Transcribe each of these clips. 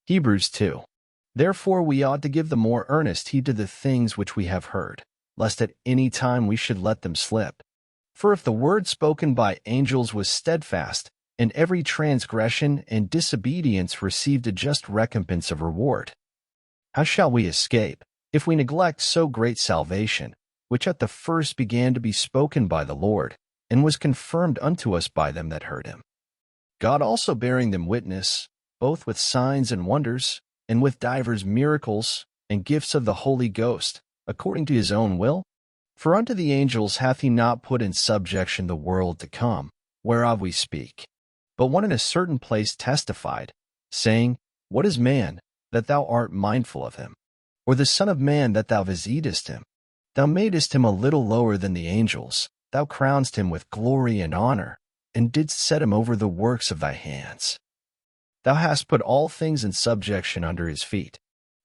Hebrews 2. Therefore we ought to give the more earnest heed to the things which we have heard, lest at any time we should let them slip. For if the word spoken by angels was steadfast, and every transgression and disobedience received a just recompense of reward, how shall we escape, if we neglect so great salvation, which at the first began to be spoken by the Lord, and was confirmed unto us by them that heard him? God also bearing them witness, both with signs and wonders, and with divers miracles, and gifts of the Holy Ghost, according to his own will? For unto the angels hath he not put in subjection the world to come, whereof we speak. But one in a certain place testified, saying, What is man, that thou art mindful of him? Or the Son of man, that thou visitest him? Thou madest him a little lower than the angels, thou crownedst him with glory and honor, and didst set him over the works of thy hands. Thou hast put all things in subjection under his feet.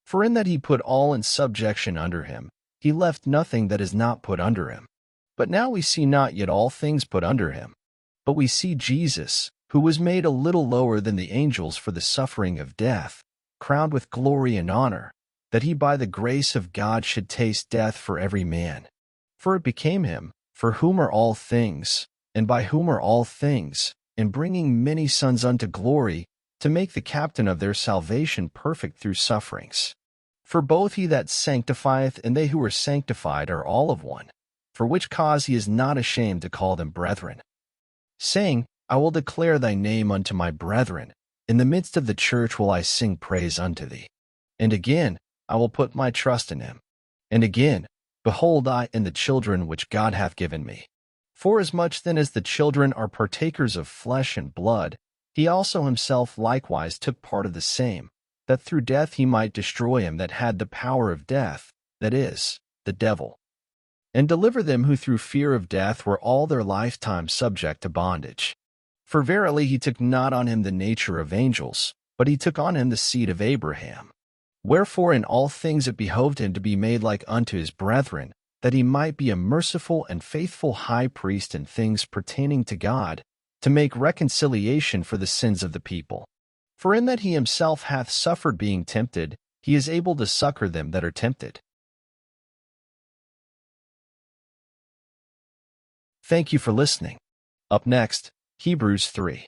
For in that he put all in subjection under him, he left nothing that is not put under him. But now we see not yet all things put under him. But we see Jesus, who was made a little lower than the angels for the suffering of death, crowned with glory and honor, that he by the grace of God should taste death for every man. For it became him, for whom are all things, and by whom are all things, in bringing many sons unto glory, to make the captain of their salvation perfect through sufferings. For both he that sanctifieth and they who are sanctified are all of one, for which cause he is not ashamed to call them brethren, saying, I will declare thy name unto my brethren, in the midst of the church will I sing praise unto thee. And again, I will put my trust in him. And again, behold, I and the children which God hath given me. Forasmuch then as the children are partakers of flesh and blood, he also himself likewise took part of the same, that through death he might destroy him that had the power of death, that is, the devil, and deliver them who through fear of death were all their lifetime subject to bondage. For verily he took not on him the nature of angels, but he took on him the seed of Abraham. Wherefore in all things it behoved him to be made like unto his brethren, that he might be a merciful and faithful high priest in things pertaining to God, to make reconciliation for the sins of the people. For in that he himself hath suffered being tempted, he is able to succor them that are tempted. Thank you for listening. Up next, Hebrews 3.